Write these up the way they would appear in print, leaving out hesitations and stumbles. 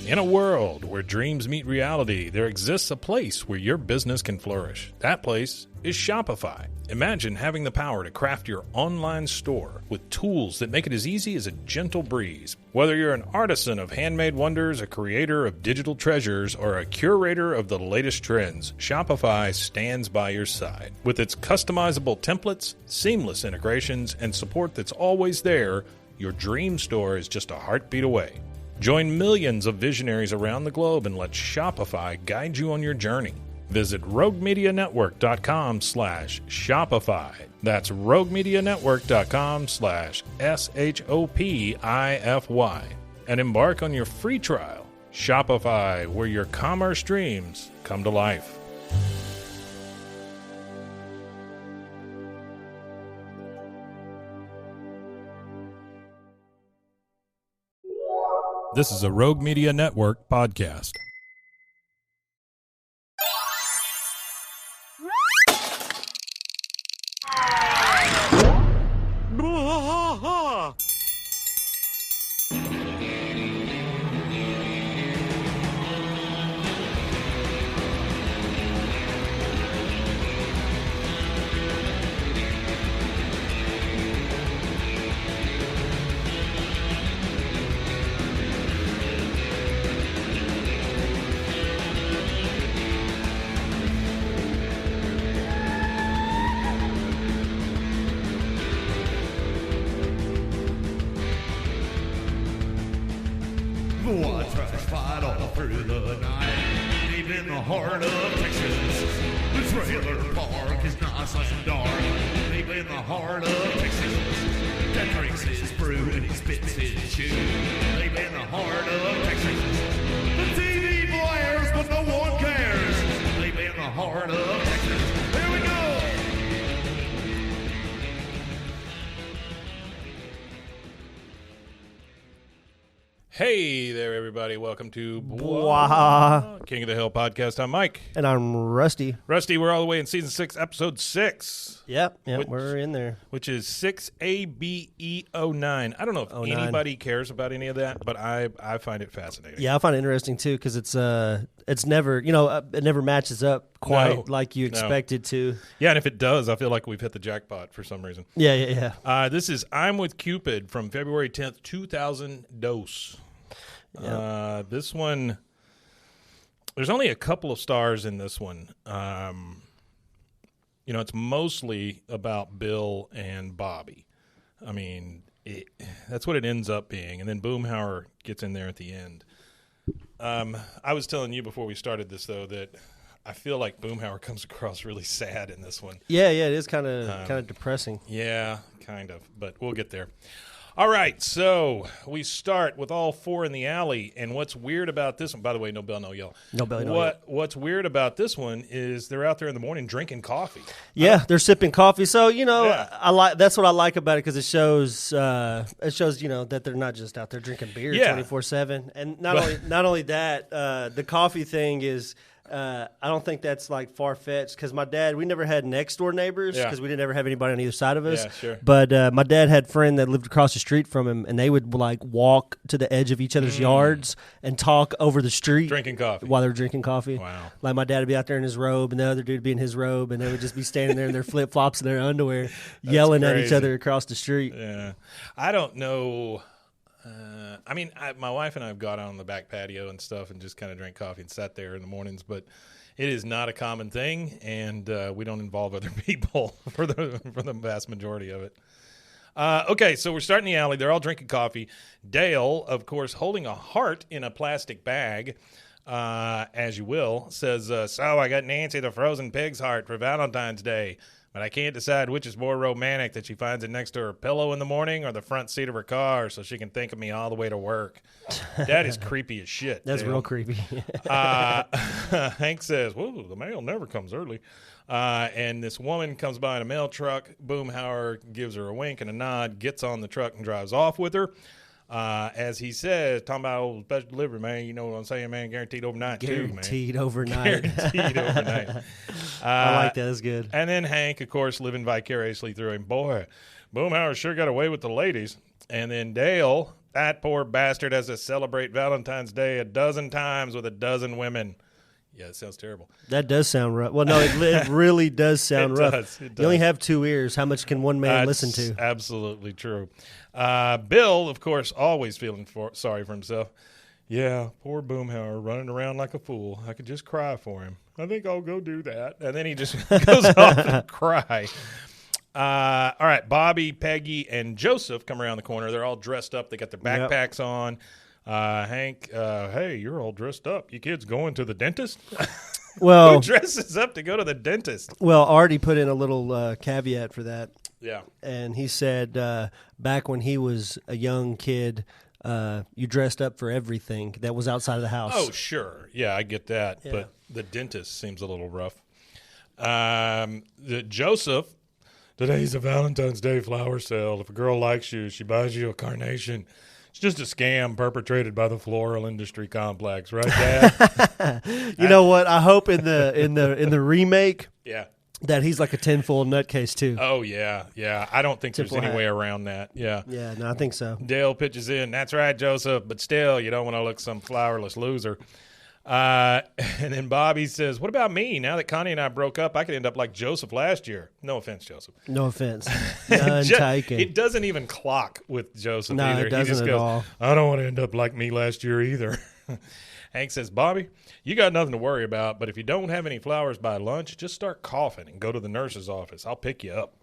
In a world where dreams meet reality, there exists a place where your business can flourish. That place is Shopify. Imagine having the power to craft your online store with tools that make it as easy as a gentle breeze. Whether you're an artisan of handmade wonders, a creator of digital treasures, or a curator of the latest trends, Shopify stands by your side. With its customizable templates, seamless integrations, and support that's always there, your dream store is just a heartbeat away. Join millions of visionaries around the globe and let Shopify guide you on your journey. Visit roguemedianetwork.com/Shopify. That's roguemedianetwork.com/SHOPIFY. And embark on your free trial. Shopify, where your commerce dreams come to life. This is a Rogue Media Network podcast. Hey there, everybody. Welcome to King of the Hill podcast. I'm Mike. And I'm Rusty. Rusty, we're all the way in Season 6, Episode 6. Yep, we're in there. Which is 6ABE09. I don't know if anybody cares about any of that, but I find it fascinating. Yeah, I find it interesting, too, because it's never, it never matches up quite like you expect it to. Yeah, and if it does, I feel like we've hit the jackpot for some reason. Yeah. This is I'm with Cupid from February 10th, 2000 dose. Yep. This one, there's only a couple of stars in this one. It's mostly about Bill and Bobby. I mean, that's what it ends up being. And then Boomhauer gets in there at the end. I was telling you before we started this, though, that I feel like Boomhauer comes across really sad in this one. Yeah, it is kind of depressing. Yeah, kind of, but we'll get there. All right, so we start with all four in the alley, and what's weird about this one, by the way, no bell, no yell. No bell, no yell. What's weird about this one is they're out there in the morning drinking coffee. Yeah, they're sipping coffee. So, that's what I like about it, because it shows that they're not just out there drinking beer 24/7. And not only that, the coffee thing is I don't think that's like far-fetched, because my dad, we never had next-door neighbors because we didn't ever have anybody on either side of us. Yeah, sure. But my dad had a friend that lived across the street from him, and they would like walk to the edge of each other's yards and talk over the street. Drinking coffee. While they were drinking coffee. Wow. Like my dad would be out there in his robe, and the other dude would be in his robe, and they would just be standing there in their flip-flops and their underwear yelling at each other across the street. Yeah. I don't know. My wife and I have got out on the back patio and stuff and just kind of drank coffee and sat there in the mornings, but it is not a common thing, and we don't involve other people for the vast majority of it. Okay, so we're starting the alley. They're all drinking coffee. Dale, of course, holding a heart in a plastic bag, as you will, says, so I got Nancy the frozen pig's heart for Valentine's Day. But I can't decide which is more romantic, that she finds it next to her pillow in the morning or the front seat of her car so she can think of me all the way to work. That is creepy as shit. That's real creepy. Hank says, whoa, the mail never comes early. And this woman comes by in a mail truck. Boomhauer gives her a wink and a nod, gets on the truck and drives off with her. As he says, talking about old special delivery, man, you know what I'm saying, man, guaranteed overnight too, man. Guaranteed overnight. Guaranteed overnight. I like that. That's good. And then Hank, of course, living vicariously through him. Boy, Boomhauer sure got away with the ladies. And then Dale, That poor bastard has to celebrate Valentine's Day 12 times with 12 women. Yeah, it sounds terrible. That does sound rough. Well, no, it really does sound rough. It does. You only have 2 ears. How much can one man listen to? Absolutely true. Bill, of course, always feeling sorry for himself. Yeah, poor Boomhauer running around like a fool. I could just cry for him. I think I'll go do that. And then he just goes off and cry. All right, Bobby, Peggy, and Joseph come around the corner. They're all dressed up. They got their backpacks on. Hank, hey, you're all dressed up. You kids going to the dentist? Well, who dresses up to go to the dentist? Well, Artie put in a little caveat for that. Yeah. And he said back when he was a young kid, you dressed up for everything that was outside of the house. Oh, sure. Yeah, I get that. Yeah. But the dentist seems a little rough. Joseph, today's a Valentine's Day flower sale. If a girl likes you, she buys you a carnation. It's just a scam perpetrated by the floral industry complex, right, Dad? You know what? I hope in the remake, yeah, that he's like a tinfoil nutcase too. Oh yeah. I don't think there's any way around that. Yeah. Yeah, no, I think so. Dale pitches in. That's right, Joseph. But still, you don't want to look some flowerless loser. And then Bobby says, "What about me? Now that Connie and I broke up, I could end up like Joseph last year." No offense, Joseph. No offense. None taken. It doesn't even clock with Joseph either. No, it doesn't he just at goes, all. I don't want to end up like me last year either. Hank says, "Bobby, you got nothing to worry about, but if you don't have any flowers by lunch, just start coughing and go to the nurse's office. I'll pick you up."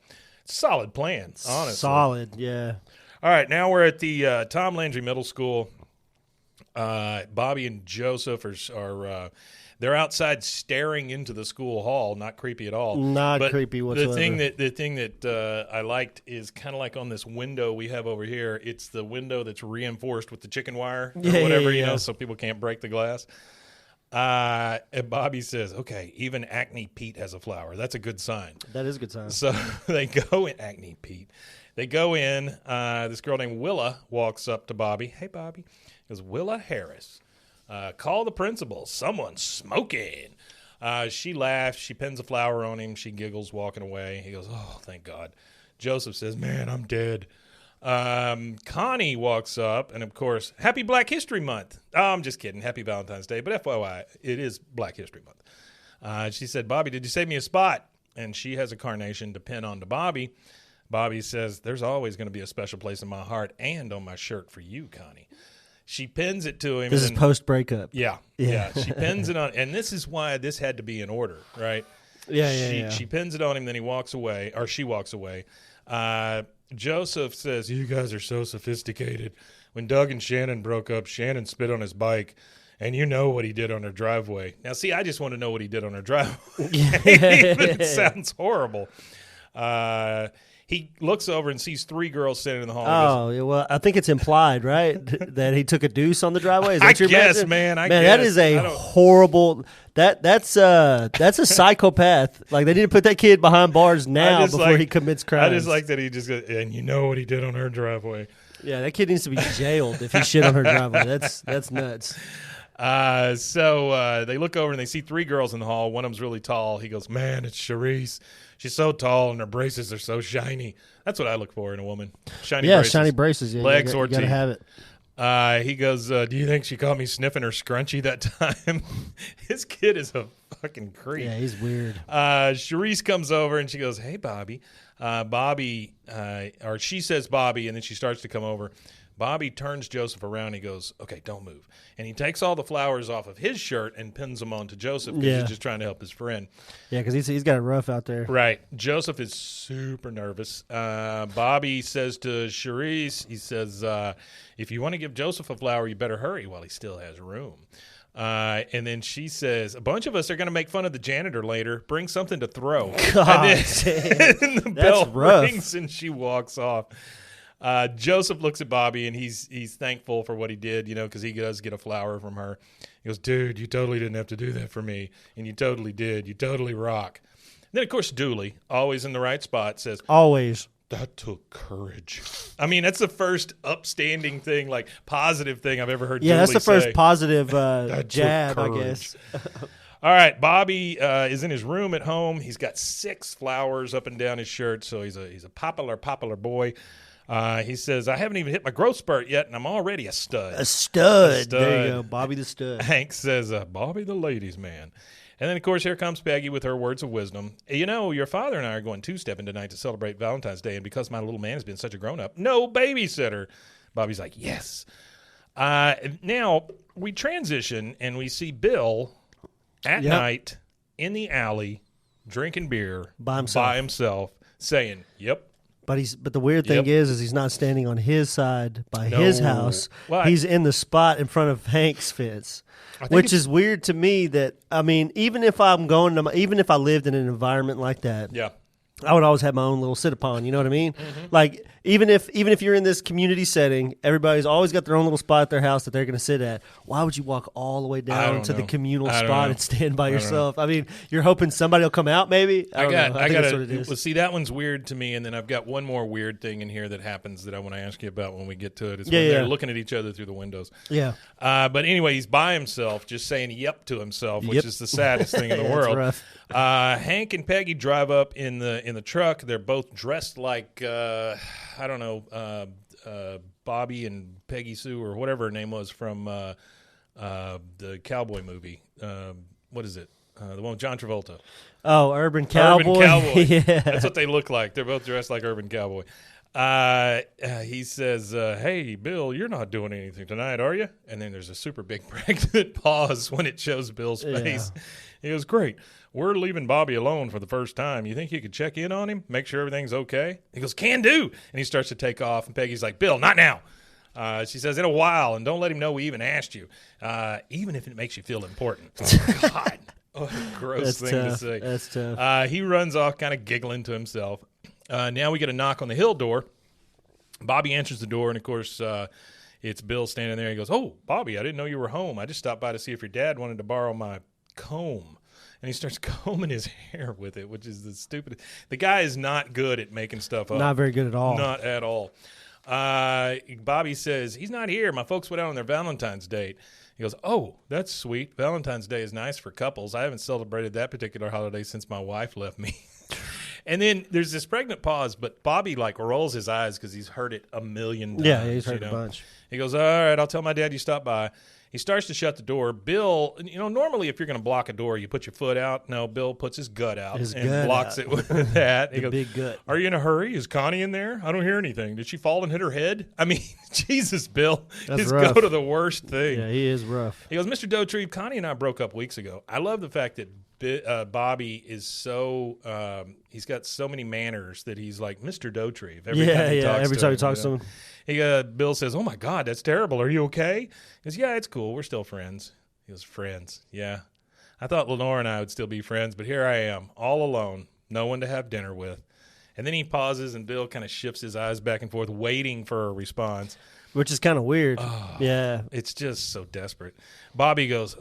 Solid plan, honestly. Solid, yeah. All right, now we're at the Tom Landry Middle School. Bobby and Joseph are they're outside staring into the school hall. Not creepy at all. Not creepy whatsoever. The thing that I liked is kind of like on this window we have over here. It's the window that's reinforced with the chicken wire or whatever, you know, so people can't break the glass. And Bobby says, "Okay, even Acne Pete has a flower. That's a good sign." That is a good sign. So they go in. Acne Pete. They go in. This girl named Willa walks up to Bobby. "Hey, Bobby." Goes, "Willa Harris. Call the principal. Someone's smoking." She laughs. She pins a flower on him. She giggles, walking away. He goes, "Oh, thank God." Joseph says, "Man, I'm dead." Connie walks up, and of course, Happy Black History Month. Oh, I'm just kidding. Happy Valentine's Day. But FYI, it is Black History Month. She said, "Bobby, did you save me a spot?" And she has a carnation to pin onto Bobby. Bobby says, "There's always going to be a special place in my heart and on my shirt for you, Connie." She pins it to him. This is post-breakup. Yeah. She pins it on, and this is why this had to be in order, right? She pins it on him, then he walks away, or she walks away. Joseph says, "You guys are so sophisticated. When Doug and Shannon broke up, Shannon spit on his bike, and you know what he did on her driveway." Now, see, I just want to know what he did on her driveway. It sounds horrible. He looks over and sees 3 girls standing in the hall. Oh, well, I think it's implied, right, that he took a deuce on the driveway. Is that I guess, man. I guess. That is a horrible. That's a psychopath. Like, they need to put that kid behind bars now before he commits crimes. I just like that he just goes, "And you know what he did on her driveway." Yeah, that kid needs to be jailed if he shit on her driveway. That's nuts. So they look over and they see 3 girls in the hall. One of them's really tall. He goes, "Man, it's Charisse. She's so tall and her braces are so shiny." That's what I look for in a woman. Shiny braces. Shiny braces. Yeah, legs or teeth. You gotta have it. He goes, "Do you think she caught me sniffing her scrunchie that time?" His kid is a fucking creep. Yeah, he's weird. Charisse comes over and she goes, "Hey, Bobby." Bobby, or she says Bobby, and then she starts to come over. Bobby turns Joseph around. He goes, "Okay, don't move." And he takes all the flowers off of his shirt and pins them onto Joseph because he's just trying to help his friend. Yeah, because he's got it rough out there. Right. Joseph is super nervous. Bobby says to Charisse, he says, "If you want to give Joseph a flower, you better hurry while he still has room." And then she says, "A bunch of us are going to make fun of the janitor later. Bring something to throw." God, and then the bell rough. rings and she walks off. Joseph looks at Bobby, and he's thankful for what he did, you know, because he does get a flower from her. He goes, "Dude, you totally didn't have to do that for me, and you totally did. You totally rock." And then, of course, Dooley, always in the right spot, says, "Always. That took courage." I mean, that's the first upstanding thing, like positive thing I've ever heard Dooley say. Yeah, that's the first positive jab, I guess. All right, Bobby is in his room at home. He's got 6 flowers up and down his shirt, so he's a popular boy. He says, I haven't even hit my growth spurt yet, and I'm already a stud. A stud. There you go. Bobby the stud. Hank says, Bobby the ladies' man. And then, of course, here comes Peggy with her words of wisdom. You know, your father and I are going two-stepping tonight to celebrate Valentine's Day, and because my little man has been such a grown-up, no babysitter. Bobby's like, yes. Now, we transition, and we see Bill at night in the alley drinking beer by himself saying, yep. But the weird thing is he's not standing on his side by his house. Well, he's in the spot in front of Hank's fence, which is weird to me. That I mean, even if I lived in an environment like that, I would always have my own little sit-upon. You know what I mean? Mm-hmm. Like even if you're in this community setting, everybody's always got their own little spot at their house that they're going to sit at. Why would you walk all the way down to the communal spot and stand by yourself? I mean, you're hoping somebody will come out. Maybe I think that's what it is. Well, see, that one's weird to me, and then I've got one more weird thing in here that happens that I want to ask you about when we get to it. It's when they're looking at each other through the windows. Yeah. But anyway, he's by himself, just saying "yep" to himself, which is the saddest thing in the world. Rough. Hank and Peggy drive up in the truck. They're both dressed like I don't know, Bobby and Peggy Sue or whatever her name was from the cowboy movie. What is it? The one with John Travolta. Oh, Urban Cowboy. Urban Cowboy. Yeah. That's what they look like. They're both dressed like Urban Cowboy. He says, hey, Bill, you're not doing anything tonight, are you? And then there's a super big pregnant pause when it shows Bill's face. He goes, great. We're leaving Bobby alone for the first time. You think you could check in on him, make sure everything's okay? He goes, can do. And he starts to take off, and Peggy's like, Bill, not now. She says, in a while, and don't let him know we even asked you, even if it makes you feel important. Oh, God. What a gross thing to say. That's tough. He runs off kind of giggling to himself. Now we get a knock on the hill door. Bobby answers the door, and, of course, it's Bill standing there. He goes, oh, Bobby, I didn't know you were home. I just stopped by to see if your dad wanted to borrow my comb. And he starts combing his hair with it, which is the stupidest. The guy is not good at making stuff up. Not very good at all. Not at all. Bobby says, he's not here. My folks went out on their Valentine's date. He goes, oh, that's sweet. Valentine's Day is nice for couples. I haven't celebrated that particular holiday since my wife left me. And then there's this pregnant pause, but Bobby, like, rolls his eyes because he's heard it a million times. Yeah, he's heard it a bunch. He goes, all right, I'll tell my dad you stopped by. He starts to shut the door. Bill, normally if you're going to block a door, you put your foot out. No, Bill puts his gut out and blocks it with that. He goes, big gut. Are you in a hurry? Is Connie in there? I don't hear anything. Did she fall and hit her head? I mean, Jesus, Bill. That's rough. Go to the worst thing. Yeah, he is rough. He goes, Mr. Dotrieve, Connie and I broke up weeks ago. I love the fact that Bobby is so he's got so many manners that he's like Mr. Dotrieve every time he talks to him. Bill says, oh, my God, that's terrible. Are you okay? He goes, yeah, it's cool. We're still friends. He goes, friends, yeah. I thought Lenore and I would still be friends, but here I am, all alone, no one to have dinner with. And then he pauses, and Bill kind of shifts his eyes back and forth, waiting for a response. Which is kind of weird. Oh, yeah. It's just so desperate. Bobby goes,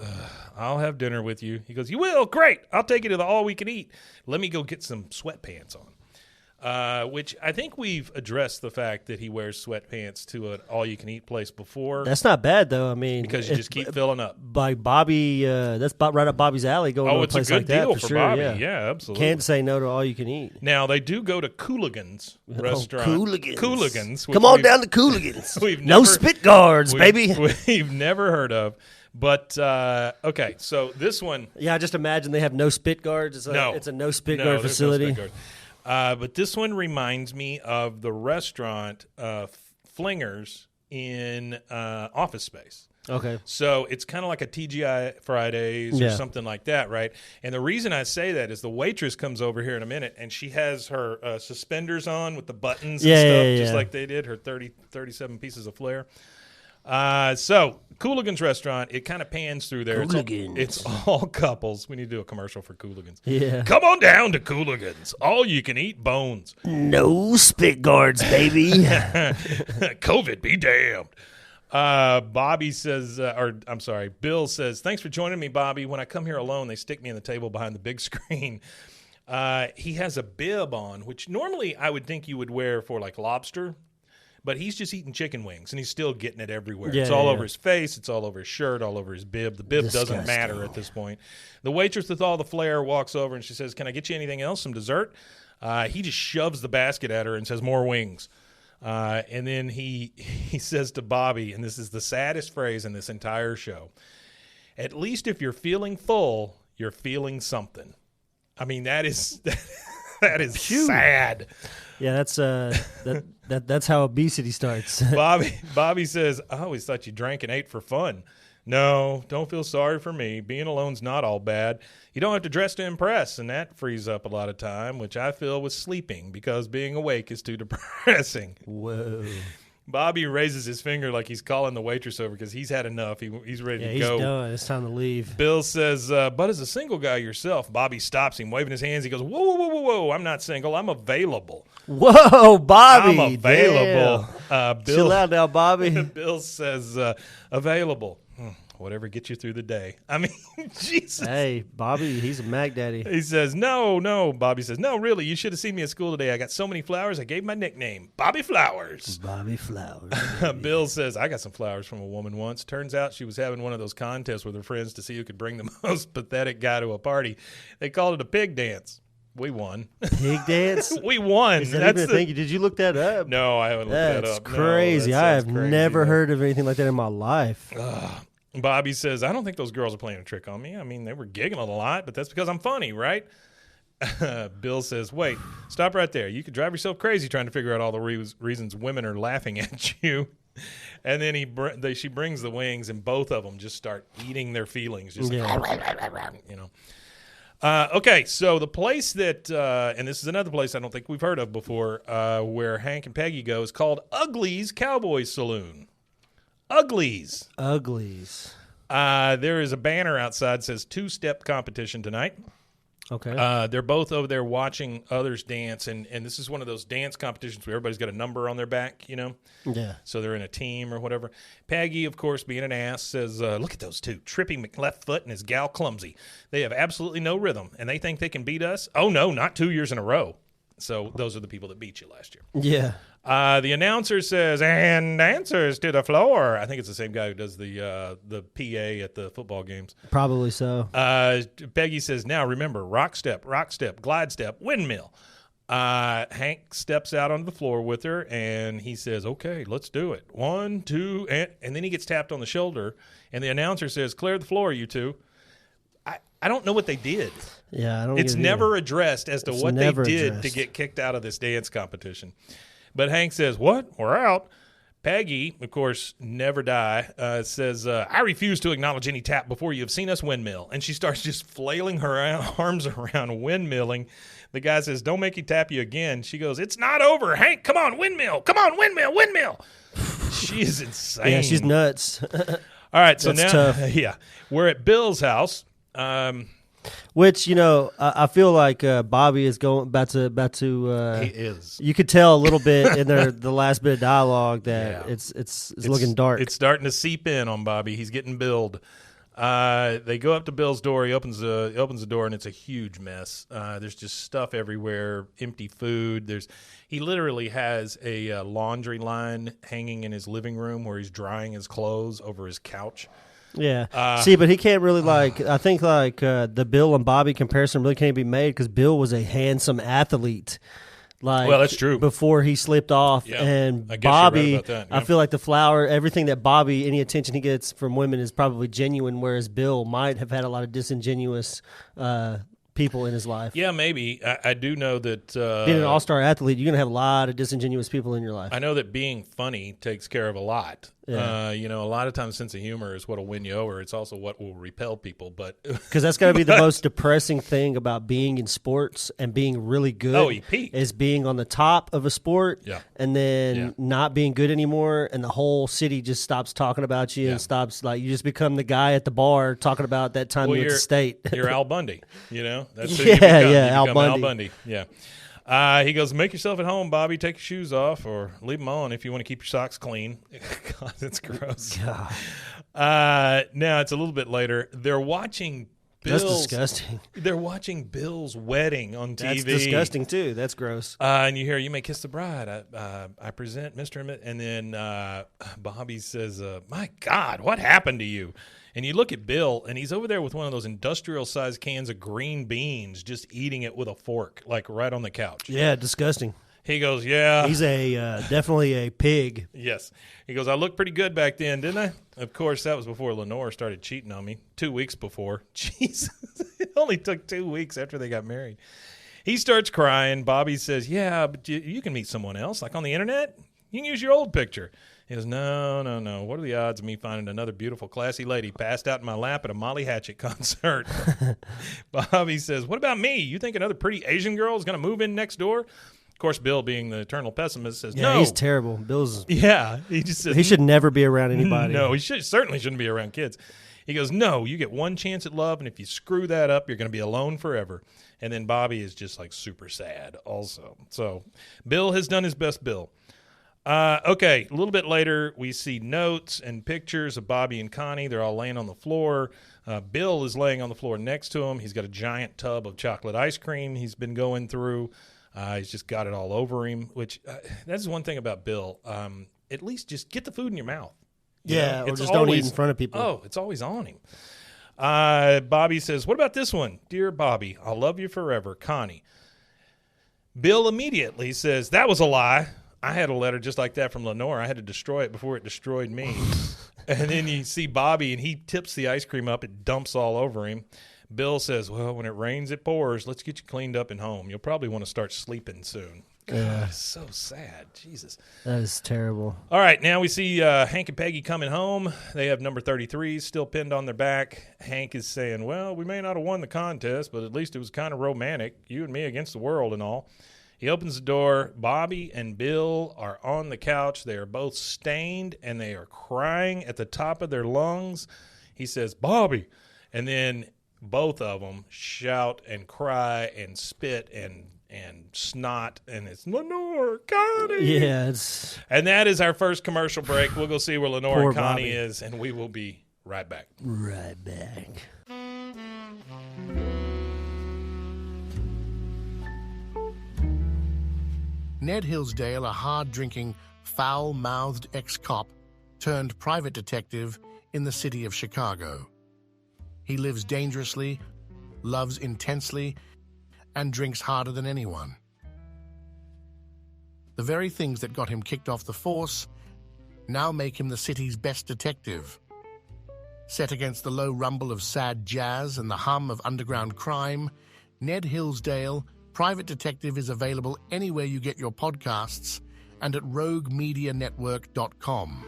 I'll have dinner with you. He goes, you will? Great. I'll take you to the all-we-can-eat. Let me go get some sweatpants on. Which I think we've addressed the fact that he wears sweatpants to an all-you-can-eat place before. That's not bad, though. I mean, because you just keep filling up. By Bobby, that's right up Bobby's alley going to a place like that. Oh, it's a good deal for Bobby. Yeah, absolutely. Can't say no to all-you-can-eat. Now, they do go to Cooligans restaurant. Cooligans. Come on down to Cooligans. No spit guards, baby. We've never heard of. But, okay, so this one. Yeah, I just imagine they have no spit guards. It's a no spit guard facility. No spit guard. But this one reminds me of the restaurant Flingers in Office Space. Okay. So it's kind of like a TGI Fridays or something like that, right? And the reason I say that is the waitress comes over here in a minute, and she has her suspenders on with the buttons and stuff, just like they did, her 37 pieces of flair. So Cooligans restaurant, it kind of pans through there. It's all couples. We need to do a commercial for Cooligans. Yeah. Come on down to Cooligans. All you can eat bones. No spit guards, baby. COVID be damned. Bobby says, Bill says, thanks for joining me, Bobby. When I come here alone, they stick me in the table behind the big screen. He has a bib on, which normally I would think you would wear for like lobster. But he's just eating chicken wings, and he's still getting it everywhere. It's all over his face. It's all over his shirt, all over his bib. The bib doesn't matter at this point. The waitress with all the flair walks over, and she says, can I get you anything else, some dessert? He just shoves the basket at her and says, more wings. And then he says to Bobby, and this is the saddest phrase in this entire show, at least if you're feeling full, you're feeling something. I mean, that is sad. Yeah, that's how obesity starts. Bobby says, I always thought you drank and ate for fun. No, don't feel sorry for me. Being alone's not all bad. You don't have to dress to impress, and that frees up a lot of time, which I fill with sleeping because being awake is too depressing. Whoa. Bobby raises his finger like he's calling the waitress over because he's had enough. He's ready to go. He's done. It's time to leave. Bill says, but as a single guy yourself, Bobby stops him, waving his hands. He goes, whoa, whoa, whoa, whoa, whoa. I'm not single. I'm available. Whoa, Bobby. I'm available. Bill, chill out now, Bobby. Bill says, available. Whatever gets you through the day. I mean, Jesus. Hey, Bobby, he's a Mac Daddy. He says, no. Bobby says, no, really, you should have seen me at school today. I got so many flowers, I gave my nickname, Bobby Flowers. Bobby Flowers. Bill says, I got some flowers from a woman once. Turns out she was having one of those contests with her friends to see who could bring the most pathetic guy to a party. They called it a pig dance. We won. Pig dance? We won. Is that even a thing? Did you look that up? No, I haven't looked that up. That's crazy. I have never heard of anything like that in my life. Bobby says, I don't think those girls are playing a trick on me. I mean, they were giggling a lot, but that's because I'm funny, right? Bill says, wait, stop right there. You could drive yourself crazy trying to figure out all the reasons women are laughing at you. And then she brings the wings, and both of them just start eating their feelings. Just you know. Okay, so the place that, and this is another place I don't think we've heard of before, where Hank and Peggy go, is called Ugly's Cowboy Saloon. Uglies. There is a banner outside that says two-step competition tonight. Okay. They're both over there watching others dance, and this is one of those dance competitions where everybody's got a number on their back, you know? Yeah. So they're in a team or whatever. Peggy, of course, being an ass, says, look at those two, Trippy left foot and his gal clumsy. They have absolutely no rhythm, and they think they can beat us? Oh, no, not 2 years in a row. So those are the people that beat you last year. Yeah. The announcer says, and dancers to the floor. I think it's the same guy who does the PA at the football games. Probably so. Peggy says, now remember, rock step, glide step, windmill. Hank steps out onto the floor with her, and he says, okay, let's do it. 1, 2, and then he gets tapped on the shoulder, and the announcer says, clear the floor, you two. I don't know what they did. Yeah, I don't. It's never addressed as to what they did addressed to get kicked out of this dance competition. But Hank says, what? We're out. Peggy, of course, never die, says, I refuse to acknowledge any tap before you have seen us windmill. And she starts just flailing her arms around windmilling. The guy says, don't make you tap you again. She goes, it's not over. Hank, come on, windmill. Come on, windmill. She is insane. Yeah, she's nuts. All right, so that's now, tough. Yeah, we're at Bill's house. Which, you know, I feel like Bobby is about to. He is. You could tell a little bit in the last bit of dialogue that it's looking dark. It's starting to seep in on Bobby. He's getting billed. They go up to Bill's door. He opens the door, and it's a huge mess. There's just stuff everywhere, empty food. He literally has a laundry line hanging in his living room where he's drying his clothes over his couch. Yeah. See, but he can't really I think the Bill and Bobby comparison really can't be made because Bill was a handsome athlete. Well, that's true. Before he slipped off, yeah, and I guess Bobby, you're right about that, yeah. I feel like everything that Bobby, any attention he gets from women is probably genuine, whereas Bill might have had a lot of disingenuous people in his life. Yeah, maybe. I do know that being an all-star athlete, you're gonna have a lot of disingenuous people in your life. I know that being funny takes care of a lot. Yeah. A lot of times sense of humor is what will win you over. It's also what will repel people. But because that's got to be the most depressing thing about being in sports and being really good. Oh, he peaked. Is being on the top of a sport, and then not being good anymore, and the whole city just stops talking about you and stops you just become the guy at the bar talking about that time you went to state. You're Al Bundy, That's who you become. Al Bundy. Yeah. He goes, make yourself at home, Bobby. Take your shoes off or leave them on if you want to keep your socks clean. God, that's gross. God. Now, it's a little bit later. They're watching Bill's. That's disgusting. They're watching Bill's wedding on TV. That's disgusting, too. That's gross. And you hear, you may kiss the bride. I present Mr. And then Bobby says, my God, what happened to you? And you look at Bill, and he's over there with one of those industrial-sized cans of green beans, just eating it with a fork, like right on the couch. Yeah, disgusting. He goes, yeah. He's definitely a pig. Yes. He goes, I looked pretty good back then, didn't I? Of course, that was before Lenore started cheating on me. 2 weeks before. Jesus. It only took 2 weeks after they got married. He starts crying. Bobby says, yeah, but you can meet someone else, like on the internet. You can use your old picture. He goes, no. What are the odds of me finding another beautiful, classy lady passed out in my lap at a Molly Hatchet concert? Bobby says, what about me? You think another pretty Asian girl is going to move in next door? Of course, Bill, being the eternal pessimist, says, no. He's terrible. Bill's. Yeah. He just says, he should never be around anybody. No, he certainly shouldn't be around kids. He goes, no, you get one chance at love, and if you screw that up, you're going to be alone forever. And then Bobby is just like super sad also. So Bill has done his best Bill. Okay, a little bit later, we see notes and pictures of Bobby and Connie. They're all laying on the floor. Bill is laying on the floor next to him. He's got a giant tub of chocolate ice cream he's been going through. He's just got it all over him, which that's one thing about Bill. At least just get the food in your mouth. Yeah, or just don't eat in front of people. Oh, it's always on him. Bobby says, what about this one? Dear Bobby, I'll love you forever, Connie. Bill immediately says, that was a lie. I had a letter just like that from Lenore. I had to destroy it before it destroyed me. And then you see Bobby, and he tips the ice cream up. It dumps all over him. Bill says, well, when it rains, it pours. Let's get you cleaned up and home. You'll probably want to start sleeping soon. God, it's so sad. Jesus. That is terrible. All right, now we see Hank and Peggy coming home. They have number 33 still pinned on their back. Hank is saying, well, we may not have won the contest, but at least it was kind of romantic. You and me against the world and all. He opens the door. Bobby and Bill are on the couch. They are both stained, and they are crying at the top of their lungs. He says, Bobby. And then both of them shout and cry and spit and snot, and it's Lenore, Connie. Yeah. And that is our first commercial break. We'll go see where Lenore and Connie Bobby is, and we will be right back. Right back. Ned Hillsdale, a hard-drinking, foul-mouthed ex-cop turned private detective in the city of Chicago. He lives dangerously, loves intensely, and drinks harder than anyone. The very things that got him kicked off the force now make him the city's best detective. Set against the low rumble of sad jazz and the hum of underground crime, Ned Hillsdale, Private Detective, is available anywhere you get your podcasts and at roguemedianetwork.com.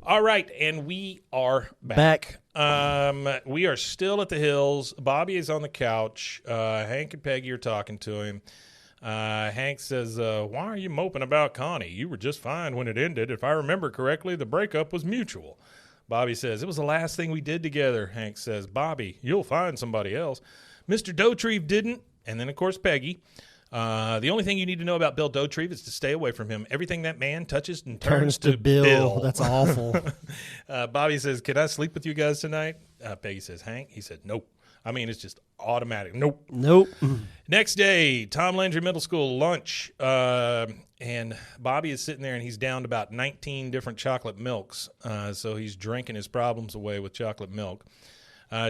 All right, and we are back. We are still at the Hills. Bobby is on the couch. Hank and Peggy are talking to him. Hank says, why are you moping about Connie? You were just fine when it ended. If I remember correctly, the breakup was mutual. Bobby says, it was the last thing we did together. Hank says, Bobby, you'll find somebody else. Mr. Dauterive didn't. And then, of course, Peggy. The only thing you need to know about Bill Dauterive is to stay away from him. Everything that man touches and turns to Bill. That's awful. Bobby says, can I sleep with you guys tonight? Peggy says, Hank? He said, nope. I mean, it's just automatic. Nope. Next day, Tom Landry Middle School lunch. And Bobby is sitting there, and he's down to about 19 different chocolate milks. So he's drinking his problems away with chocolate milk.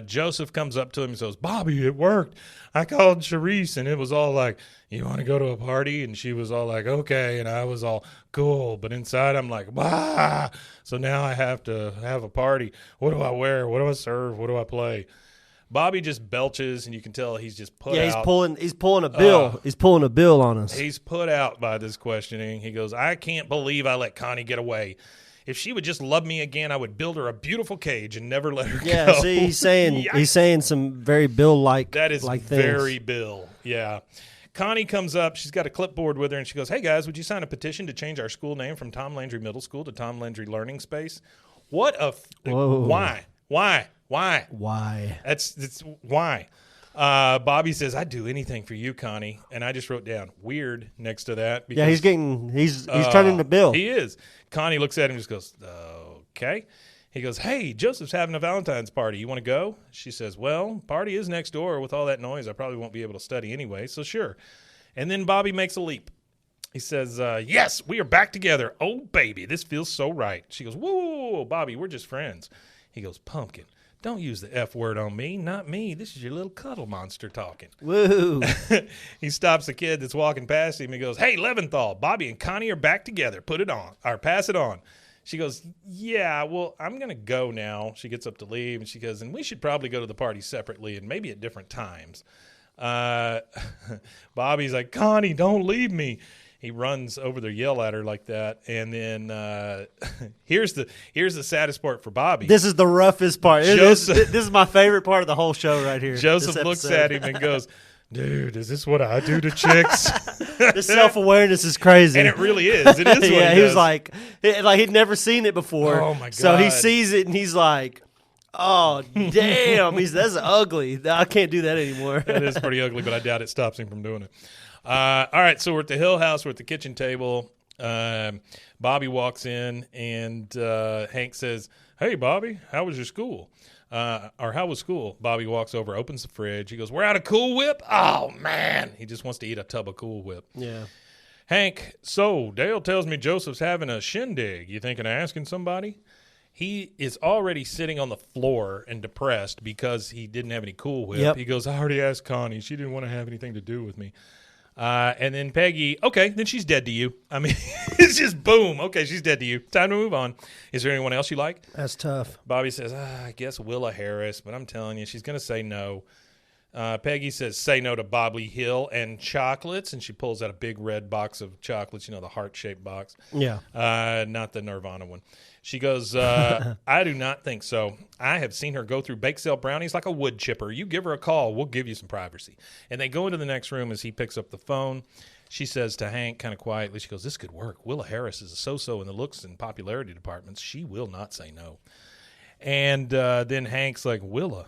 Joseph comes up to him and says, Bobby, it worked. I called Charisse, and it was all like, you want to go to a party? And she was all like, okay. And I was all, cool. But inside, I'm like, bah. So now I have to have a party. What do I wear? What do I serve? What do I play? Bobby just belches, and you can tell he's just put out. Yeah, he's pulling a bill. He's pulling a bill on us. He's put out by this questioning. He goes, I can't believe I let Connie get away. If she would just love me again, I would build her a beautiful cage and never let her go. Yeah, see, he's saying some very Bill-like That is like very things. Bill, yeah. Connie comes up. She's got a clipboard with her, and she goes, hey, guys, would you sign a petition to change our school name from Tom Landry Middle School to Tom Landry Learning Space? What a Why? It's why. Bobby says, I'd do anything for you, Connie. And I just wrote down weird next to that. Because, yeah, he's turning to Bill. He is. Connie looks at him and just goes, okay. He goes, hey, Joseph's having a Valentine's party. You want to go? She says, well, party is next door. With all that noise, I probably won't be able to study anyway, so sure. And then Bobby makes a leap. He says, yes, we are back together. Oh, baby, this feels so right. She goes, whoa, Bobby, we're just friends. He goes, Pumpkin, don't use the F word on me. Not me. This is your little cuddle monster talking. Woo. He stops the kid that's walking past him and goes, hey, Leventhal, Bobby and Connie are back together. Put it on, or pass it on. She goes, yeah, well, I'm going to go now. She gets up to leave, and she goes, and we should probably go to the party separately and maybe at different times. Bobby's like, Connie, don't leave me. He runs over there, yell at her like that, and then here's the saddest part for Bobby. This is the roughest part. This is my favorite part of the whole show right here. Joseph looks at him and goes, dude, is this what I do to chicks? The self-awareness is crazy. And it really is. It is what yeah, he was does. like he'd never seen it before. Oh, my God. So he sees it, and he's like, oh, damn. That's ugly. I can't do that anymore. That is pretty ugly, but I doubt it stops him from doing it. All right, so we're at the Hill House. We're at the kitchen table. Bobby walks in, and Hank says, hey, Bobby, how was your school? Or how was school? Bobby walks over, opens the fridge. He goes, we're out of Cool Whip? Oh, man. He just wants to eat a tub of Cool Whip. Yeah. Hank, so Dale tells me Joseph's having a shindig. You thinking of asking somebody? He is already sitting on the floor and depressed because he didn't have any Cool Whip. Yep. He goes, I already asked Connie. She didn't want to have anything to do with me. And then Peggy, okay, then she's dead to you. I mean, it's just boom. Okay, she's dead to you. Time to move on. Is there anyone else you like? That's tough. Bobby says, I guess Willa Harris, but I'm telling you, she's going to say no. Peggy says, say no to Bobby Hill and chocolates, and she pulls out a big red box of chocolates, the heart-shaped box. Yeah. Not the Nirvana one. She goes, I do not think so. I have seen her go through bake sale brownies like a wood chipper. You give her a call. We'll give you some privacy. And they go into the next room as he picks up the phone. She says to Hank kind of quietly, she goes, this could work. Willa Harris is a so-so in the looks and popularity departments. She will not say no. And then Hank's like, Willa,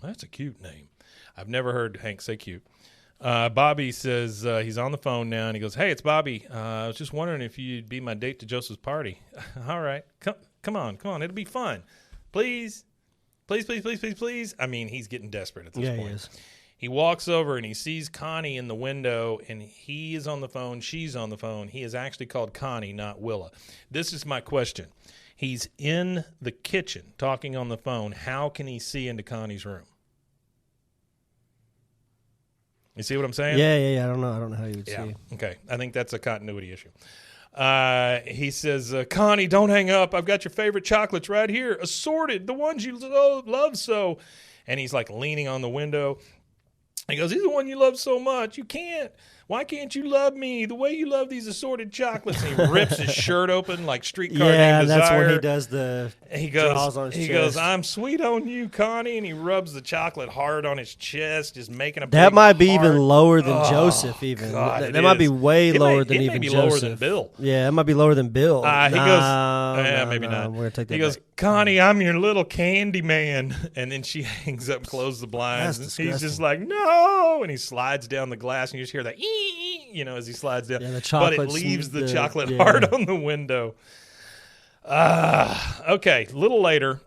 that's a cute name. I've never heard Hank say cute. Bobby says he's on the phone now, and he goes, hey, it's Bobby. I was just wondering if you'd be my date to Joseph's party. All right. Come on. It'll be fun. Please. Please. I mean, he's getting desperate at this point. He is. He walks over, and he sees Connie in the window, and he is on the phone. She's on the phone. He is actually called Connie, not Willa. This is my question. He's in the kitchen talking on the phone. How can he see into Connie's room? You see what I'm saying? Yeah. I don't know how you would see. Okay. I think that's a continuity issue. He says, Connie, don't hang up. I've got your favorite chocolates right here, assorted, the ones you love so. And he's like leaning on the window. He goes, these are the one you love so much. You can't. Why can't you love me the way you love these assorted chocolates? And he rips his shirt open like Streetcar Named Desire. That's when he does the draws on his chest. He goes, I'm sweet on you, Connie. And he rubs the chocolate hard on his chest, just making a big That might be heart. even lower than Joseph even. God, that might be way lower than even Joseph. It may be Joseph. lower than Bill. Yeah, it might be lower than Bill. He goes, maybe not. We're gonna take that he goes, back. Connie, I'm your little candy man. And then she hangs up, closes the blinds. That's And he's disgusting. just like, no. And he slides down the glass, and you just hear that, as he slides down. Yeah, the but it chocolate's leaves the the- chocolate yeah. heart on the window. Okay, a little later,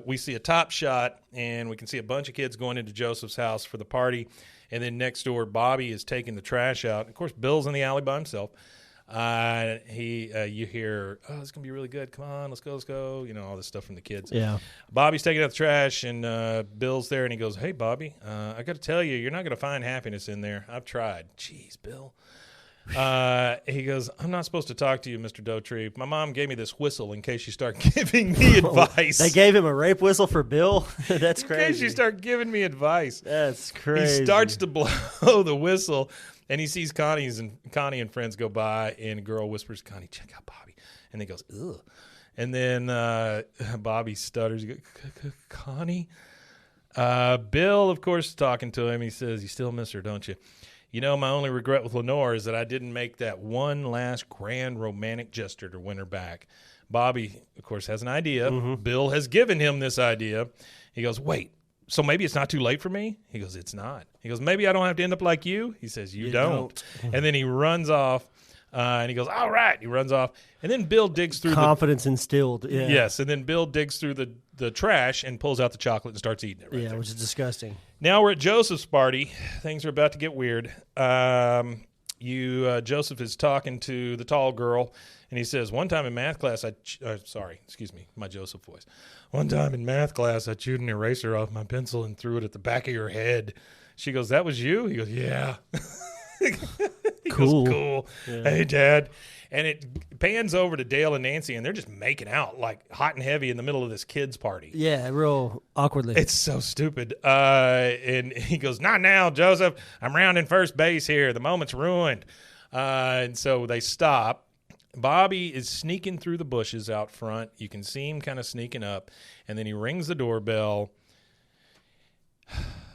we see a top shot, and we can see a bunch of kids going into Joseph's house for the party. And then next door, Bobby is taking the trash out. Of course, Bill's in the alley by himself. You hear, oh, it's going to be really good. Come on, let's go. All this stuff from the kids. Yeah. Bobby's taking out the trash, and Bill's there, and he goes, hey, Bobby, I got to tell you, you're not going to find happiness in there. I've tried. Jeez, Bill. He goes, I'm not supposed to talk to you, Mr. Dotree. My mom gave me this whistle in case you start giving me advice. They gave him a rape whistle for Bill? That's in crazy. case you start giving me advice. That's crazy. He starts to blow the whistle, and he sees Connie and friends go by, and a girl whispers, Connie, check out Bobby. And he goes, ugh. And then Bobby stutters. He goes, Connie? Bill, of course, is talking to him. He says, you still miss her, don't you? My only regret with Lenore is that I didn't make that one last grand romantic gesture to win her back. Bobby, of course, has an idea. Mm-hmm. Bill has given him this idea. He goes, wait, so maybe it's not too late for me? He goes, it's not. He goes, maybe I don't have to end up like you? He says, you don't. And then he runs off, and he goes, all right. He runs off. And then Bill digs through confidence instilled. Yeah. Yes, and then Bill digs through the trash and pulls out the chocolate and starts eating it right there. Which is disgusting. Now we're at Joseph's party. Things are about to get weird. Joseph is talking to the tall girl, and he says, one time in math class, my Joseph voice. One time in math class, I chewed an eraser off my pencil and threw it at the back of your head. She goes, that was you? He goes, yeah. Cool. Yeah. Hey, Dad. And it pans over to Dale and Nancy, and they're just making out like hot and heavy in the middle of this kids' party. Yeah, real awkwardly. It's so stupid. And he goes, not now, Joseph. I'm rounding first base here. The moment's ruined. And so they stop. Bobby is sneaking through the bushes out front. You can see him kind of sneaking up. And then he rings the doorbell.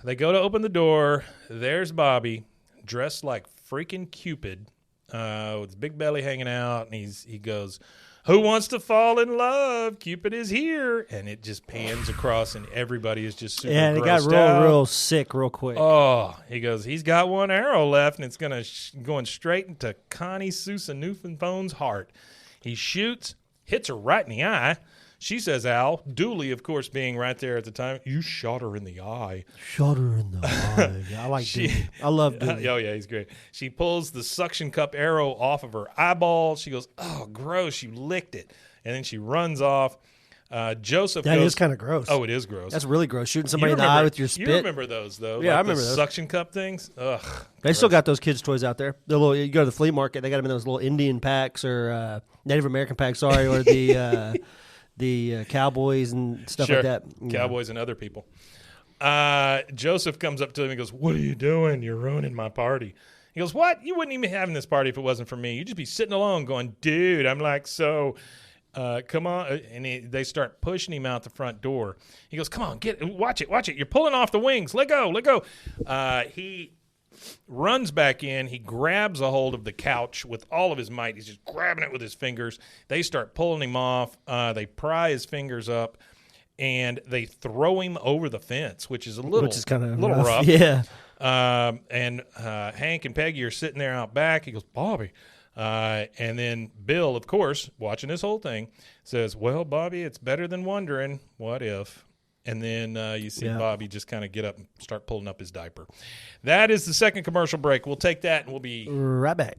They go to open the door. There's Bobby, dressed like freaking Cupid. With his big belly hanging out, and he goes, who wants to fall in love? Cupid is here. And it just pans across, and everybody is just super and it got real sick real quick. Oh, he goes, he's got one arrow left, and it's going straight into Connie Sousa Newfoundland's heart. He shoots, hits her right in the eye. She says, Al, Dooley, of course, being right there at the time, you shot her in the eye. Shot her in the eye. I like Dooley. I love Dooley. Oh, yeah, he's great. She pulls the suction cup arrow off of her eyeball. She goes, oh, gross, you licked it. And then she runs off. Joseph That is kind of gross. Oh, it is gross. That's really gross. Shooting somebody in the eye with your spit. You remember those, though? Yeah, like I remember the those. Suction cup things? Ugh. They still got those kids' toys out there. The little, you go to the flea market, they got them in those little Indian packs or Native American packs, or the cowboys and stuff like that. Cowboys and other people. Joseph comes up to him and goes, what are you doing? You're ruining my party. He goes, what? You wouldn't even be having this party if it wasn't for me. You'd just be sitting alone going, dude, I'm like, so come on. And they start pushing him out the front door. He goes, come on, watch it. You're pulling off the wings. Let go. He runs back in. He grabs a hold of the couch with all of his might. He's just grabbing it with his fingers. They start pulling him off. They pry his fingers up, and they throw him over the fence, which is kind of rough. Yeah. And Hank and Peggy are sitting there out back. He goes, Bobby. And then Bill, of course, watching this whole thing, says, well, Bobby, it's better than wondering. What if? And then you see Bobby just kind of get up and start pulling up his diaper. That is the second commercial break. We'll take that, and we'll be right back.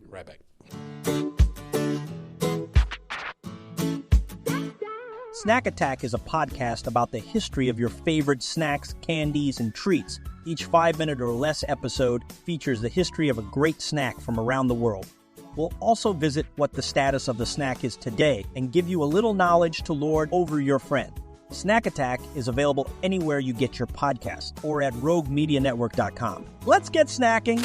Snack Attack is a podcast about the history of your favorite snacks, candies, and treats. Each 5-minute or less episode features the history of a great snack from around the world. We'll also visit what the status of the snack is today and give you a little knowledge to lord over your friend. Snack Attack is available anywhere you get your podcasts or at roguemedianetwork.com. Let's get snacking.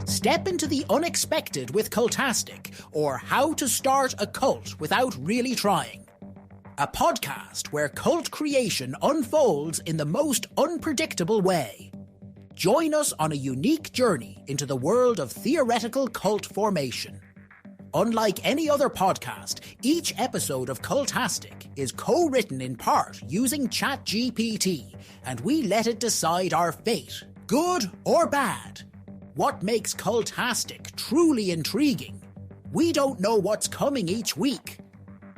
Step into the unexpected with Cultastic, or How to Start a Cult Without Really Trying. A podcast where cult creation unfolds in the most unpredictable way. Join us on a unique journey into the world of theoretical cult formation. Unlike any other podcast, each episode of Cultastic is co-written in part using ChatGPT, and we let it decide our fate, good or bad. What makes Cultastic truly intriguing? We don't know what's coming each week.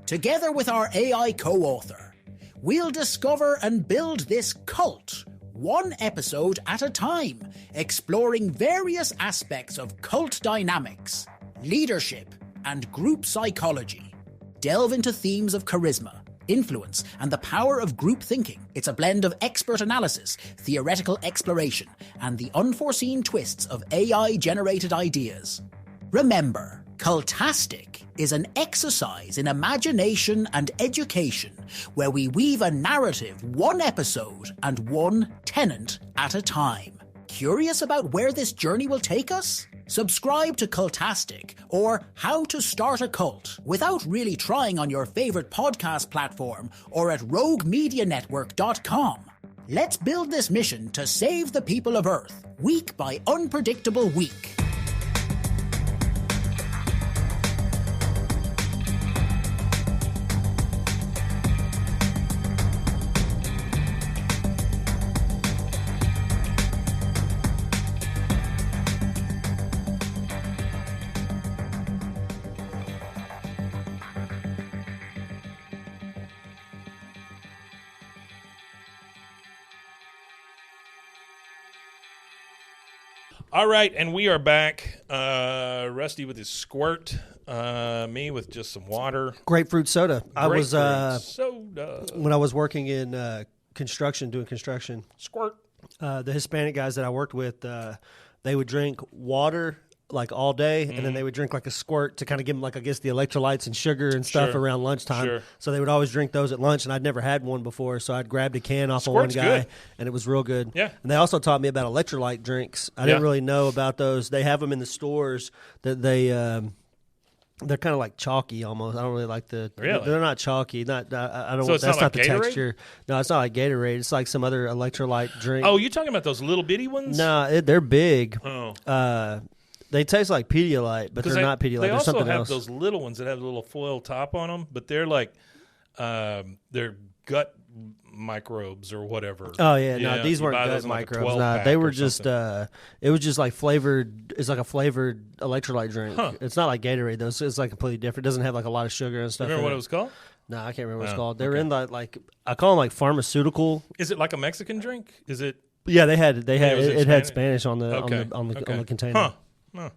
Together with our AI co-author, we'll discover and build this cult, one episode at a time, exploring various aspects of cult dynamics, leadership, and group psychology. Delve into themes of charisma, influence, and the power of group thinking. It's a blend of expert analysis, theoretical exploration, and the unforeseen twists of AI-generated ideas. Remember, Cultastic is an exercise in imagination and education where we weave a narrative one episode and one tenant at a time. Curious about where this journey will take us? Subscribe to Cultastic or How to Start a Cult without really trying on your favorite podcast platform or at roguemedianetwork.com. Let's build this mission to save the people of Earth, week by unpredictable week. All right, and we are back. Rusty with his squirt. Me with just some water. Grapefruit soda. Soda. When I was working in construction, doing construction. Squirt. The Hispanic guys that I worked with, they would drink water like all day, and then they would drink like a squirt to kind of give them, like, I guess, the electrolytes and sugar and stuff around lunchtime. Sure. So they would always drink those at lunch, and I'd never had one before, so I'd grabbed a can off Squirt's of one guy, good. and it was real good. Yeah. And they also taught me about electrolyte drinks. I didn't really know about those. They have them in the stores that they're kind of like chalky almost. I don't really like the. Really? They're not chalky. Not. I don't. So it's that's not like the Gatorade? texture. No, it's not like Gatorade. It's like some other electrolyte drink. Oh, you're talking about those little bitty ones? No, they're big. Oh. They taste like Pedialyte, but they're not Pedialyte. They They're also something have else. those little ones that have a little foil top on them, but they're like they're gut microbes or whatever. Oh yeah, no, these you weren't buy gut those in, like, a microbes. 12-pack They were or just. something. It was just like flavored. It's like a flavored electrolyte drink. Huh. It's not like Gatorade though. It's like completely different. It doesn't have like a lot of sugar and stuff. Remember in what it was called? No, I can't remember what it's Oh, called. They were okay. in the, like, I call them like pharmaceutical. Is it like a Mexican drink? Is it? Yeah, they had was it had Spanish on the Okay. on the Okay. container. Huh. Huh.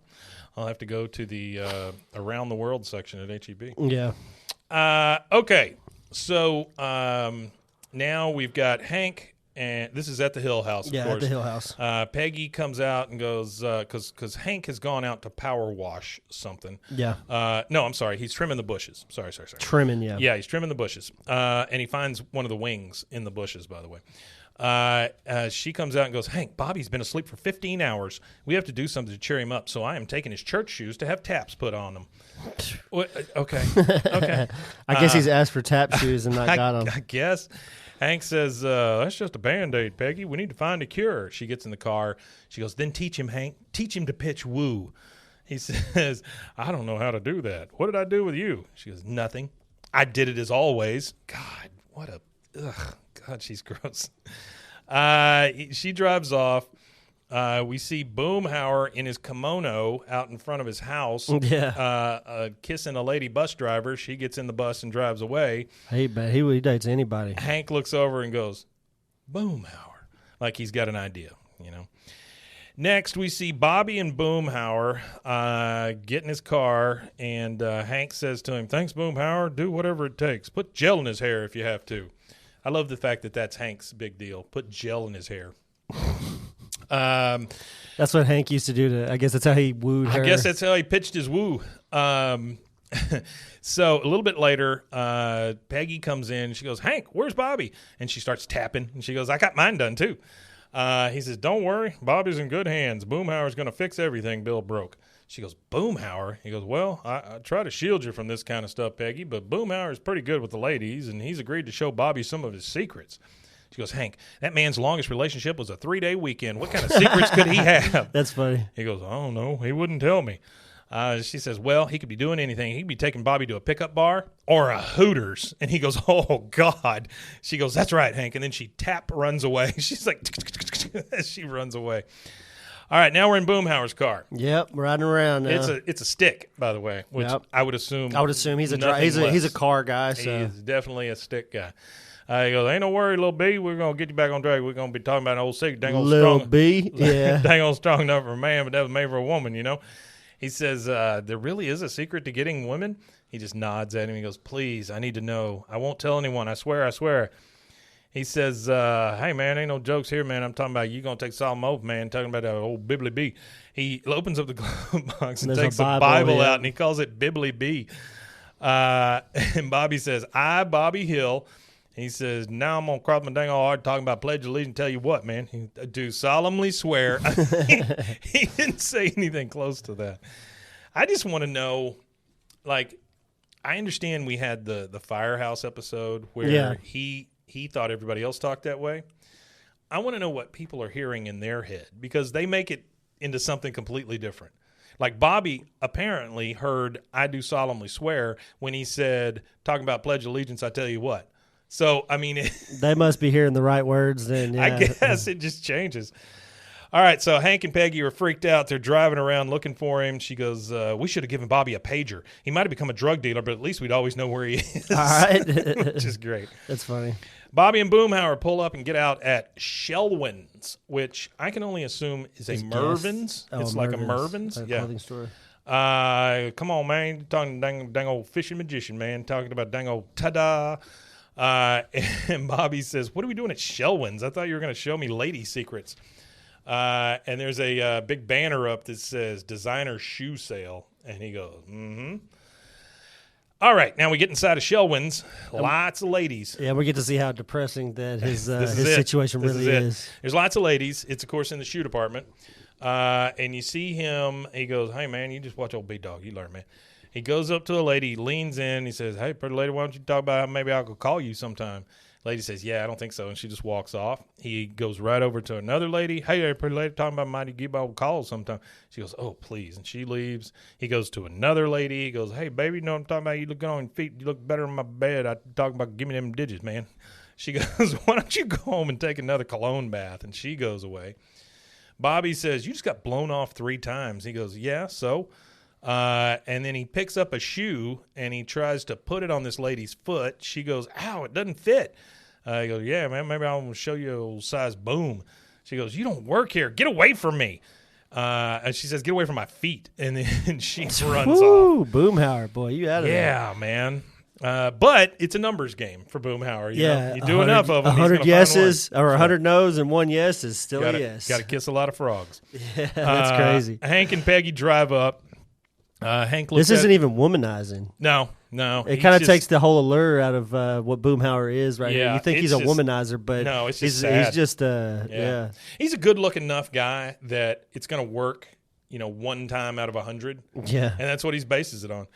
I'll have to go to the around the world section at HEB. Yeah. Okay, so now we've got Hank, and this is at the Hill House, of Yeah, course. at the Hill House. Peggy comes out and goes, because Hank has gone out to power wash something. Yeah. No, I'm sorry. He's trimming the bushes. Sorry. Trimming, yeah. Yeah, he's trimming the bushes. And he finds one of the wings in the bushes, by the way. She comes out and goes, Hank, Bobby's been asleep for 15 hours. We have to do something to cheer him up, so I am taking his church shoes to have taps put on them. Okay. I guess he's asked for tap shoes and not got them. I guess. Hank says, that's just a Band-Aid, Peggy. We need to find a cure. She gets in the car. She goes, then teach him, Hank. Teach him to pitch woo. He says, I don't know how to do that. What did I do with you? She goes, nothing. I did it as always. God, what a... Ugh. God, she's gross. She drives off. We see Boomhauer in his kimono out in front of his house, kissing a lady bus driver. She gets in the bus and drives away. He dates anybody. Hank looks over and goes, Boomhauer, like he's got an idea, you know. Next, we see Bobby and Boomhauer get in his car, and Hank says to him, thanks, Boomhauer. Do whatever it takes. Put gel in his hair if you have to. I love the fact that that's Hank's big deal. Put gel in his hair. That's what Hank used to do I guess that's how he wooed her. I guess that's how he pitched his woo. So a little bit later, Peggy comes in. She goes, Hank, where's Bobby? And she starts tapping. And she goes, I got mine done too. He says, don't worry. Bobby's in good hands. Boomhauer's going to fix everything Bill broke. She goes, Boomhauer? He goes, well, I try to shield you from this kind of stuff, Peggy, but Boomhauer is pretty good with the ladies, and he's agreed to show Bobby some of his secrets. She goes, Hank, that man's longest relationship was a 3-day weekend. What kind of secrets could he have? That's funny. He goes, I don't know. He wouldn't tell me. She says, well, he could be doing anything. He could be taking Bobby to a pickup bar or a Hooters. And he goes, oh, God. She goes, that's right, Hank. And then she runs away. She's like, she runs away. All right, now we're in Boomhauer's car. Yep, riding around now. It's a stick, by the way, which I would assume. He's a car guy. So he's definitely a stick guy. He goes, ain't no worry, little B. We're gonna get you back on track. We're gonna be talking about an old secret. Dang old Little strong, B, yeah. Dang old strong enough for a man, but that was made for a woman. You know. He says, there really is a secret to getting women. He just nods at him. He goes, please, I need to know. I won't tell anyone. I swear. He says, hey, man, ain't no jokes here, man. I'm talking about you going to take solemn oath, man, talking about that old Bibbly B. He opens up the glove box and takes the Bible out, and he calls it Bibbly B. And Bobby says, I, Bobby Hill. He says, now I'm going to cross my dang old heart talking about Pledge of Allegiance. Tell you what, man, he do solemnly swear. He didn't say anything close to that. I just want to know, like, I understand we had the Firehouse episode where he thought everybody else talked that way. I want to know what people are hearing in their head because they make it into something completely different. Like Bobby apparently heard I do solemnly swear when he said, talking about Pledge of Allegiance, I tell you what. So, I mean, they must be hearing the right words then. Yeah. I guess it just changes. All right, so Hank and Peggy are freaked out. They're driving around looking for him. She goes, we should have given Bobby a pager. He might have become a drug dealer, but at least we'd always know where he is. All right. Which is great. That's funny. Bobby and Boomhauer pull up and get out at Shelwyn's, which I can only assume is a Mervyn's. It's like a Mervyn's. Like a clothing store. Come on, man. You're talking dang old fishing magician, man. Talking about dang old ta-da. And Bobby says, what are we doing at Shelwyn's? I thought you were going to show me lady secrets. And there's a big banner up that says designer shoe sale. And he goes, mm-hmm. All right, now we get inside of Shelwyn's. Lots of ladies. Yeah, we get to see how depressing that his situation really is. There's lots of ladies. It's, of course, in the shoe department. And you see him. He goes, hey, man, you just watch old big dog. You learn, man. He goes up to a lady, leans in. He says, hey, pretty lady, why don't you talk about how maybe I could call you sometime? Lady says, yeah, I don't think so. And she just walks off. He goes right over to another lady. Hey, pretty lady, talking about might give a call sometime. She goes, oh, please. And she leaves. He goes to another lady. He goes, hey, baby, you know what I'm talking about? You look good on your feet. You look better in my bed. I talking about give me them digits, man. She goes, why don't you go home and take another cologne bath? And she goes away. Bobby says, you just got blown off 3 times. He goes, yeah, so? And then he picks up a shoe and he tries to put it on this lady's foot. She goes, ow, it doesn't fit. He goes, yeah, man, maybe I'll show you a little size boom. She goes, you don't work here. Get away from me. And she says, get away from my feet. And then she runs off. Boomhauer, boy, you out of there. Yeah, man. But it's a numbers game for Boomhauer. You know? You do enough of them. 100 yeses or 100 no's and 1 yes is still a yes. Got to kiss a lot of frogs. Yeah, that's crazy. Hank and Peggy drive up. Hank looks This isn't even womanizing. No. It kind of takes the whole allure out of what Boomhauer is right here. You think he's a womanizer, but no, it's just sad. He's just yeah. He's a good-looking enough guy that it's going to work, one time out of 100. Yeah. And that's what he bases it on.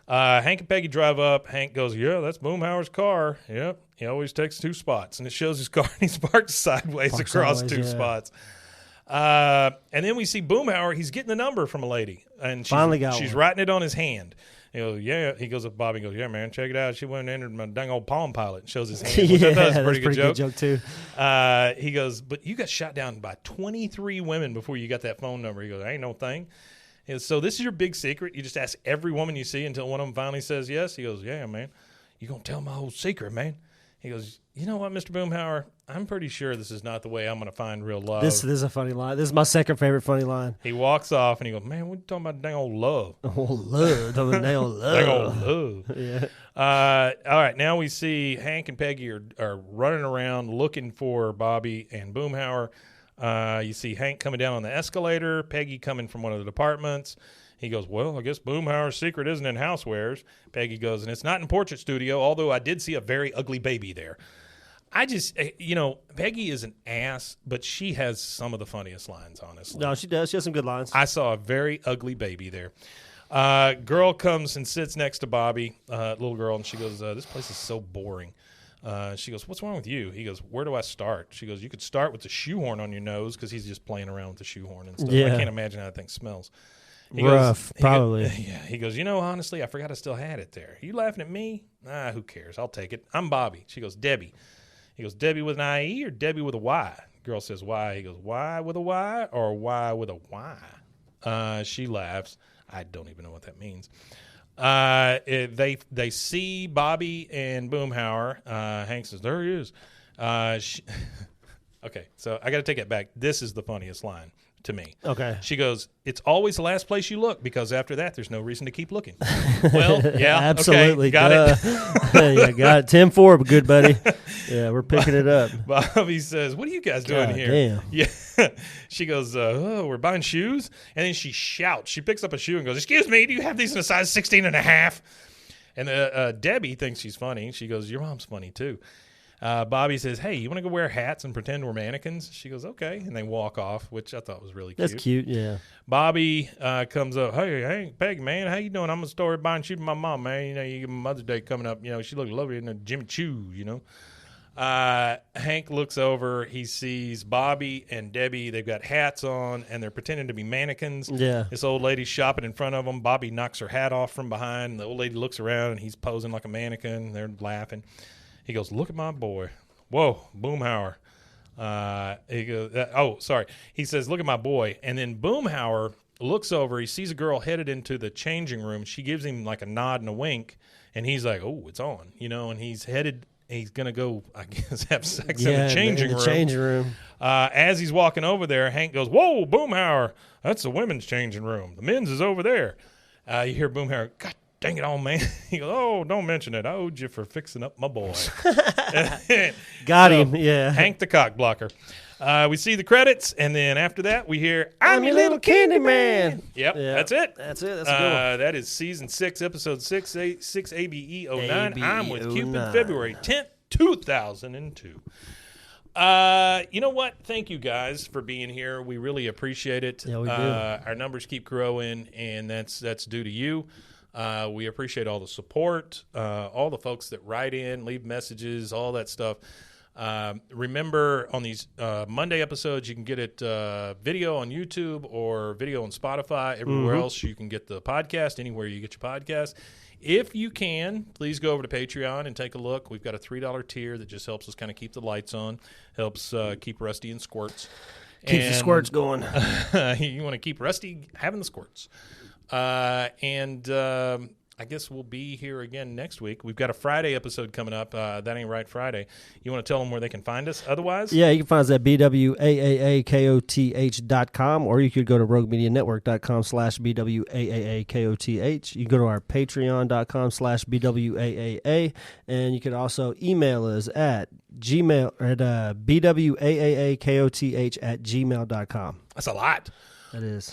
Hank and Peggy drive up. Hank goes, yeah, that's Boomhauer's car. Yep. He always takes 2 spots. And it shows his car, and he's parked sideways across 2 spots. And then we see Boomhauer. He's getting the number from a lady. And she's writing it on his hand. He goes, yeah. He goes up to Bobby and goes, yeah, man, check it out. She went and entered my dang old Palm Pilot and shows his hand. Which I thought was a pretty good joke too. He goes, but you got shot down by 23 women before you got that phone number. He goes, ain't no thing. He goes, so this is your big secret? You just ask every woman you see until one of them finally says yes? He goes, yeah, man. You going to tell my whole secret, man? He goes, you know what, Mr. Boomhauer? I'm pretty sure this is not the way I'm going to find real love. This is a funny line. This is my second favorite funny line. He walks off and he goes, man, what are you talking about dang old love? Oh, love. Talking about dang old love. Dang old love. Yeah. All right, now we see Hank and Peggy are running around looking for Bobby and Boomhauer. You see Hank coming down on the escalator, Peggy coming from one of the departments. He goes, well, I guess Boomhauer's secret isn't in housewares. Peggy goes, and it's not in Portrait Studio, although I did see a very ugly baby there. I just, Peggy is an ass, but she has some of the funniest lines, honestly. No, she does. She has some good lines. I saw a very ugly baby there. Girl comes and sits next to Bobby, little girl, and she goes, this place is so boring. She goes, what's wrong with you? He goes, where do I start? She goes, you could start with the shoehorn on your nose, because he's just playing around with the shoehorn and stuff. Yeah. I can't imagine how that thing smells. Probably. He goes, honestly, I forgot I still had it there. Are you laughing at me? Who cares? I'll take it. I'm Bobby. She goes, Debbie. He goes, Debbie with an I-E or Debbie with a Y? Girl says, Y. He goes, Y with a Y or Y with a Y? She laughs. I don't even know what that means. They see Bobby and Boomhauer. Hank says, there he is. Okay, so I got to take it back. This is the funniest line to me. Okay. She goes, it's always the last place you look, because after that, there's no reason to keep looking. Well, yeah. Absolutely. Okay, got it. Yeah, got it. 10-4, good buddy. Yeah, we're picking it up. Bobby says, what are you guys doing here? Damn. Yeah. She goes, we're buying shoes? And then she shouts. She picks up a shoe and goes, excuse me, do you have these in a size 16.5? And Debbie thinks she's funny. She goes, your mom's funny, too. Bobby says, hey, you want to go wear hats and pretend we're mannequins? She goes, okay. And they walk off, which I thought was really cute. That's cute, yeah. Bobby comes up, hey, Peg, man, how you doing? I'm going to start buying shoes with my mom, man. You get Mother's Day coming up. She looks lovely in a Jimmy Choo, Hank looks over. He sees Bobby and Debbie. They've got hats on, and they're pretending to be mannequins. Yeah. This old lady's shopping in front of them. Bobby knocks her hat off from behind. The old lady looks around, and he's posing like a mannequin. They're laughing. He goes, look at my boy. Whoa, Boomhauer. He goes, sorry. He says, look at my boy. And then Boomhauer looks over. He sees a girl headed into the changing room. She gives him like a nod and a wink. And he's like, oh, it's on, and he's headed he's going to go, I guess, have sex in the changing room. Changing room. As he's walking over there, Hank goes, "Whoa, Boomhauer, that's the women's changing room. The men's is over there." You hear Boomhauer, "God dang it all, man." He goes, "Oh, don't mention it. I owed you for fixing up my boy." Got him, yeah. Hank the cock blocker. We see the credits, and then after that, we hear, "I'm your little candy man." Yep, that's it. That's it. That's a good one. That is season 6, episode 6 ABE 09. I'm with Cupid, 09. February 10th, 2002. You know what? Thank you guys for being here. We really appreciate it. Yeah, we do. Our numbers keep growing, and that's due to you. We appreciate all the support, all the folks that write in, leave messages, all that stuff. Remember, on these Monday episodes, you can get it video on YouTube or video on Spotify. Everywhere else, you can get the podcast, anywhere you get your podcast. If you can, please go over to Patreon and take a look. We've got a $3 tier that just helps us kind of keep the lights on, helps keep Rusty in squirts. Keeps the squirts going. You want to keep Rusty having the squirts. I guess we'll be here again next week. We've got a Friday episode coming up. That Ain't Right Friday. You want to tell them where they can find us otherwise? Yeah, you can find us at bwaaakoth.com, or you could go to roguemedianetwork.com/bwaaakoth. You can go to our patreon.com/bwaaa, and you can also email us at bwaaakoth@gmail.com. That's a lot. That is.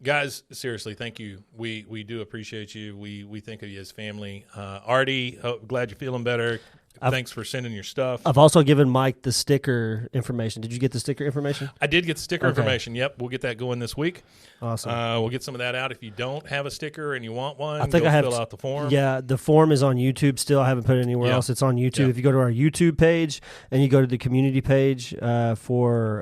Guys, seriously, thank you. We do appreciate you. We think of you as family. Artie, glad you're feeling better. Thanks for sending your stuff. I've also given Mike the sticker information. Did you get the sticker information? I did get the sticker information. Yep, we'll get that going this week. Awesome. We'll get some of that out. If you don't have a sticker and you want one, I think I have fill out the form. Yeah, the form is on YouTube still. I haven't put it anywhere else. It's on YouTube. If you go to our YouTube page and you go to the community page for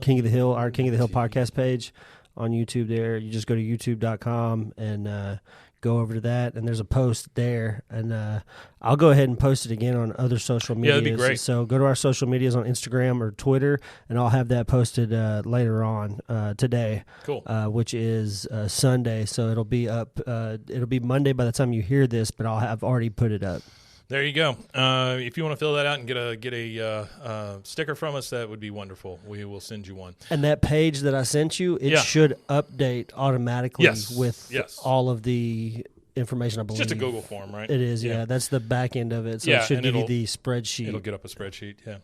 King of the Hill, our King of the Hill podcast page on YouTube there, you just go to youtube.com and go over to that, and there's a post there, and I'll go ahead and post it again on other social medias. Yeah, that'd be great. So go to our social medias on Instagram or Twitter, and I'll have that posted later on today. Cool. Which is Sunday, so it'll be up. It'll be Monday by the time you hear this, but I'll have already put it up. There you go. If you want to fill that out and get a sticker from us, that would be wonderful. We will send you one. And that page that I sent you, it should update automatically with all of the information, I believe. It's just a Google form, right? It is, yeah. That's the back end of it. So it should give you the spreadsheet. It'll get up a spreadsheet, yeah.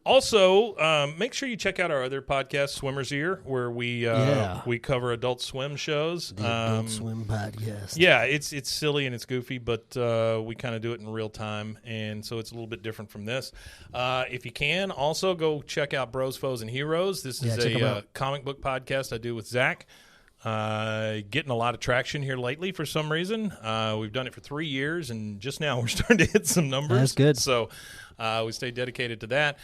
Also, make sure you check out our other podcast, Swimmer's Ear, where we cover adult swim shows. The Adult Swim Podcast. Yeah, it's silly and it's goofy, but we kind of do it in real time, and so it's a little bit different from this. If you can, also go check out Bros, Foes, and Heroes. This is a comic book podcast I do with Zach. Getting a lot of traction here lately for some reason. We've done it for 3 years, and just now we're starting to hit some numbers. That's good. So we stay dedicated to that.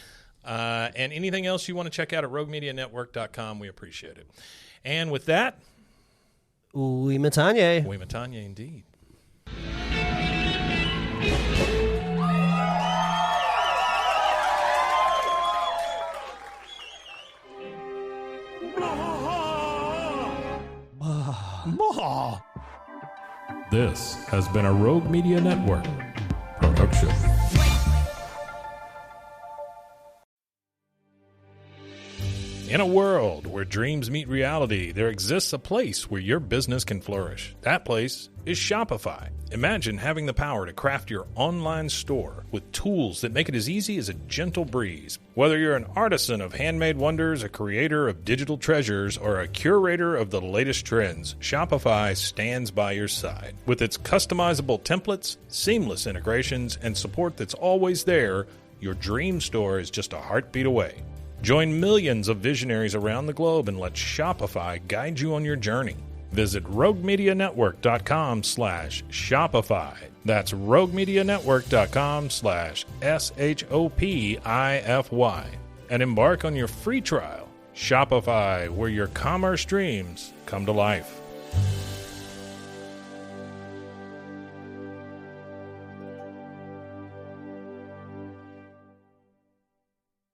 And anything else you want to check out at roguemedianetwork.com, we appreciate it. And with that, Oui Matanye. Oui Matanye indeed. This has been a Rogue Media Network production. In a world where dreams meet reality, there exists a place where your business can flourish. That place is Shopify. Imagine having the power to craft your online store with tools that make it as easy as a gentle breeze. Whether you're an artisan of handmade wonders, a creator of digital treasures, or a curator of the latest trends, Shopify stands by your side. With its customizable templates, seamless integrations, and support that's always there, your dream store is just a heartbeat away. Join millions of visionaries around the globe and let Shopify guide you on your journey. Visit roguemedianetwork.com/Shopify. That's roguemedianetwork.com/SHOPIFY. And embark on your free trial. Shopify, where your commerce dreams come to life.